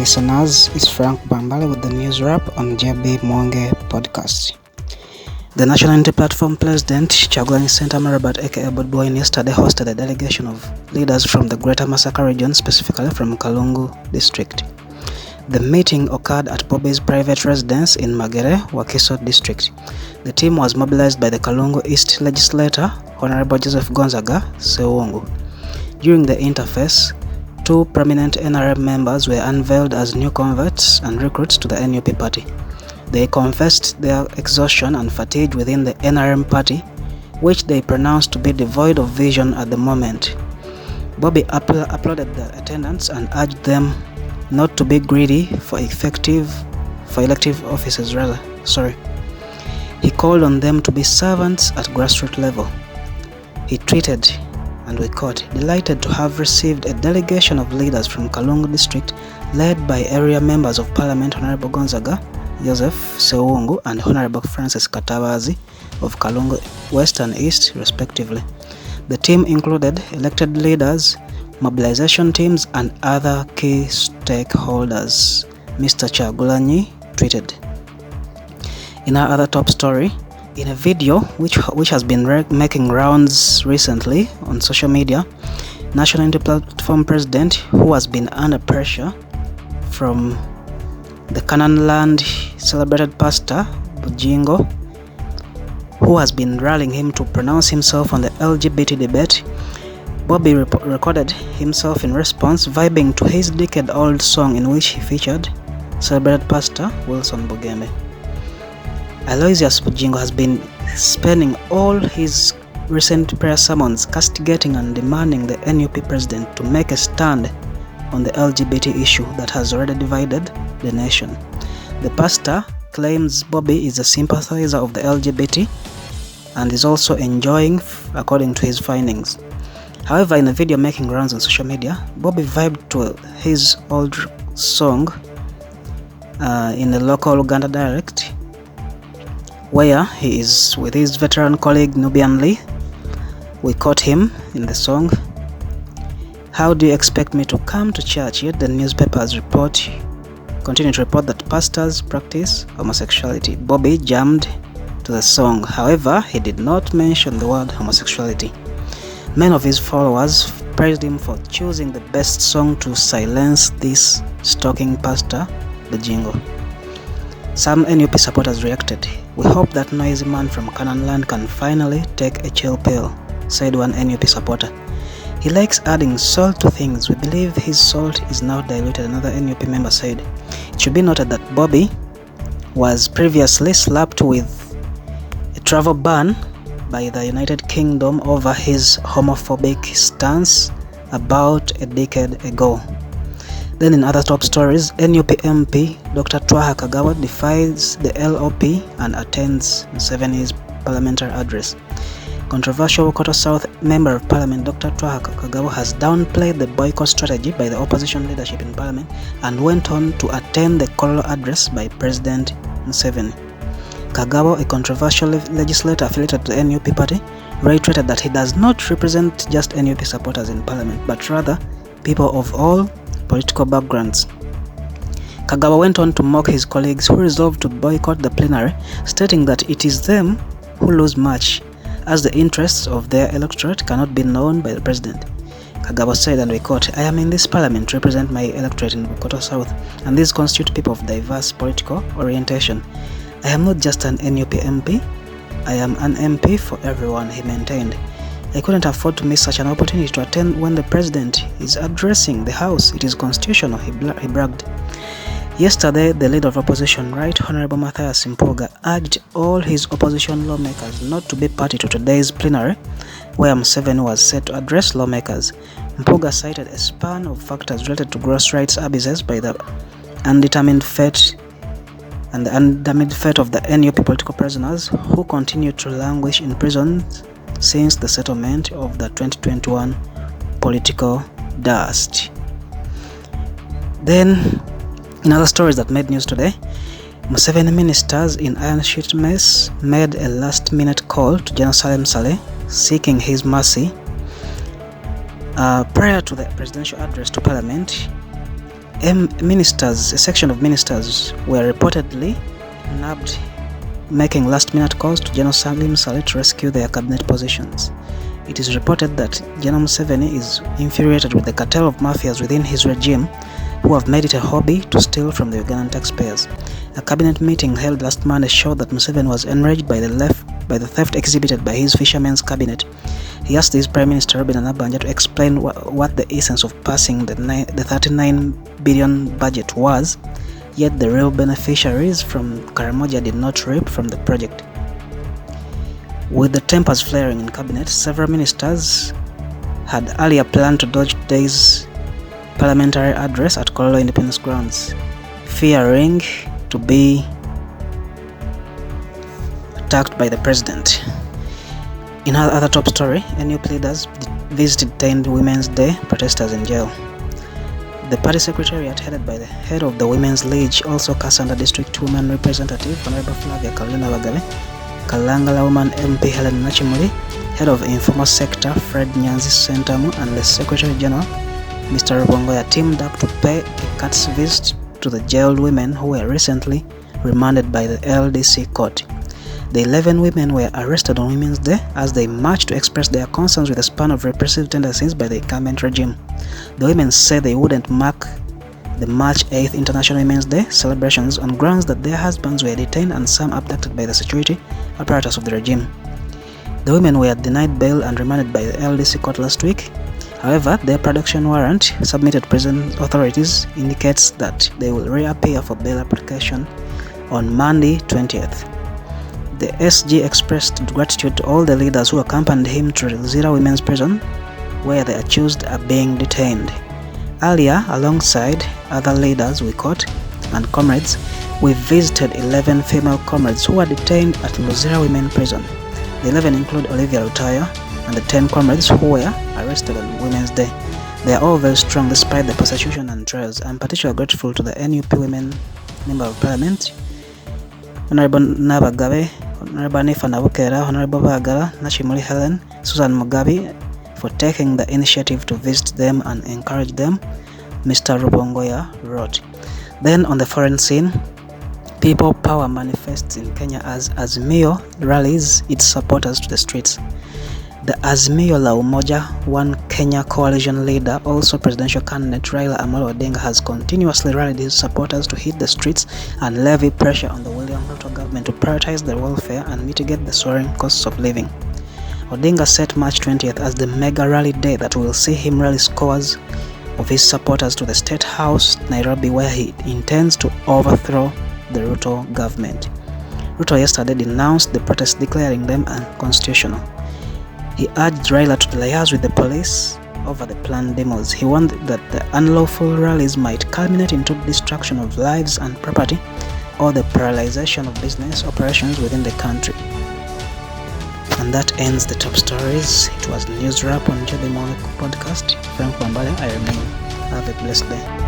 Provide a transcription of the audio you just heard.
listeners, it's Frank Bwambale with the news wrap on JBMuwonge podcast. The National Unity Platform President Kyagulanyi Ssentamu Robert aka Bobi Wine yesterday hosted a delegation of leaders from the Greater Masaka region, specifically from Kalungu district. The meeting occurred at Bobi's private residence in Magere, Wakiso district. The team was mobilized by the Kalungu East legislator, Honorable Joseph Gonzaga Sewongo. During the interface, two prominent NRM members were unveiled as new converts and recruits to the NUP party. They confessed their exhaustion and fatigue within the NRM party, which they pronounced to be devoid of vision at the moment. Bobby applauded the attendants and urged them not to be greedy for elective offices. He called on them to be servants at grassroots level. He tweeted, and we quote, "Delighted to have received a delegation of leaders from Kalungu district led by area members of parliament Honorable Gonzaga Joseph Sewongo and Honorable Francis Katabazi of Kalungu West and East respectively. The team included elected leaders, mobilization teams and other key stakeholders," Mr. Kyagulanyi tweeted. In our other top story, in a video which has been making rounds recently on social media, National Unity Platform President, who has been under pressure from the Canaan land celebrated pastor Bujingo, who has been rallying him to pronounce himself on the LGBT debate, Bobby recorded himself in response, vibing to his decade-old song in which he featured celebrated pastor Wilson Bugembe. Aloysius Bujingo has been spending all his recent prayer sermons castigating and demanding the NUP president to make a stand on the LGBT issue that has already divided the nation. The pastor claims Bobby is a sympathizer of the LGBT and is also enjoying, according to his findings. However, in a video making rounds on social media, Bobby vibed to his old song in the local Uganda dialect, where he is with his veteran colleague Nubian Lee. We caught him in the song, "How do you expect me to come to church yet the newspapers continue to report that pastors practice homosexuality?" Bobby jammed to the song. However, he did not mention the word homosexuality. Many of his followers praised him for choosing the best song to silence this stalking pastor Bujingo. Some NUP supporters reacted. "We hope that noisy man from Canaan land can finally take a chill pill," said one NUP supporter. "He likes adding salt to things. We believe his salt is now diluted," another NUP member said. It should be noted that Bobby was previously slapped with a travel ban by the United Kingdom over his homophobic stance about a decade ago. Then in other top stories, NUP MP Dr. Twaha Kagawa defies the LOP and attends Museveni's parliamentary address. Controversial Wakoto South Member of Parliament Dr. Twaha Kagawa has downplayed the boycott strategy by the opposition leadership in Parliament and went on to attend the Kololo address by President Museveni. Kagawa, a controversial legislator affiliated to the NUP party, reiterated that he does not represent just NUP supporters in Parliament, but rather people of all political backgrounds. Kagawa went on to mock his colleagues who resolved to boycott the plenary, stating that it is them who lose much, as the interests of their electorate cannot be known by the president. Kagawa said, and we quote, "I am in this parliament to represent my electorate in Wakoto South, and these constitute people of diverse political orientation. I am not just an NUP MP, I am an MP for everyone," he maintained. "I couldn't afford to miss such an opportunity to attend when the president is addressing the House. It is constitutional," he bragged. Yesterday, the leader of opposition, Right Honorable Mathias Mpuuga, urged all his opposition lawmakers not to be party to today's plenary, where Museveni was set to address lawmakers. Mpuuga cited a span of factors related to gross rights abuses by the undetermined fate of the NUP political prisoners who continue to languish in prisons since the settlement of the 2021 political dust. Then, in other stories that made news today, Museveni ministers in Iron Sheet Mess made a last-minute call to General Salim Saleh seeking his mercy. Prior to the presidential address to Parliament, A section of ministers were reportedly nabbed making last-minute calls to General Salim Saleh to rescue their cabinet positions. It is reported that General Museveni is infuriated with the cartel of mafias within his regime who have made it a hobby to steal from the Ugandan taxpayers. A cabinet meeting held last Monday showed that Museveni was enraged by the theft exhibited by his fishermen's cabinet. He asked his Prime Minister Robin Anabanja to explain what the essence of passing the 39 billion budget was, yet the real beneficiaries from Karamoja did not reap from the project. With the tempers flaring in cabinet, several ministers had earlier planned to dodge today's parliamentary address at Kololo Independence Grounds, fearing to be attacked by the president. In other top story, NUP leaders visited detained Women's Day protesters in jail. The party secretariat headed by the head of the Women's League, also Kasanda District Women Representative Honorable Flavia Kalina Bagabe, Kalangala Woman MP Helen Nachimuli, head of Informal Sector Fred Nyanzi Sentamu, and the Secretary General Mr. Rubongoya teamed up to pay a courtesy visit to the jailed women who were recently remanded by the LDC court. The 11 women were arrested on Women's Day as they marched to express their concerns with a span of repressive tendencies by the incumbent regime. The women said they wouldn't mark the March 8th International Women's Day celebrations on grounds that their husbands were detained and some abducted by the security apparatus of the regime. The women were denied bail and remanded by the LDC court last week. However, their production warrant submitted to prison authorities indicates that they will reappear for bail application on Monday 20th. The SG expressed gratitude to all the leaders who accompanied him to Zira Women's Prison, where the accused are being detained. Earlier, alongside other leaders we caught and comrades, we visited 11 female comrades who were detained at Luzira Women's Prison. The 11 include Olivia Rutayo and the 10 comrades who were arrested on Women's Day. They are all very strong despite the persecution and trials. I am particularly grateful to the NUP Women Member of Parliament, Honorable Nabagabe, Honorable Nifa Nabukera, Honorable Bagala, Nachimuli Helen, Susan Mugabe, for taking the initiative to visit them and encourage them, Mr. Rubongoya wrote. Then on the foreign scene, people power manifests in Kenya as Azimio rallies its supporters to the streets. The Azimio la Umoja One Kenya coalition leader, also presidential candidate Raila Amolo Odinga, has continuously rallied his supporters to hit the streets and levy pressure on the William Ruto government to prioritize their welfare and mitigate the soaring costs of living. Odinga set March 20th as the mega rally day that will see him rally scores of his supporters to the State House, Nairobi, where he intends to overthrow the Ruto government. Ruto yesterday denounced the protests, declaring them unconstitutional. He urged Raila to liaise with the police over the planned demos. He warned that the unlawful rallies might culminate into destruction of lives and property or the paralyzation of business operations within the country. And that ends the top stories. It was News Wrap on JBMuwonge Podcast. Frank Bwambale, I remain. Have a blessed day.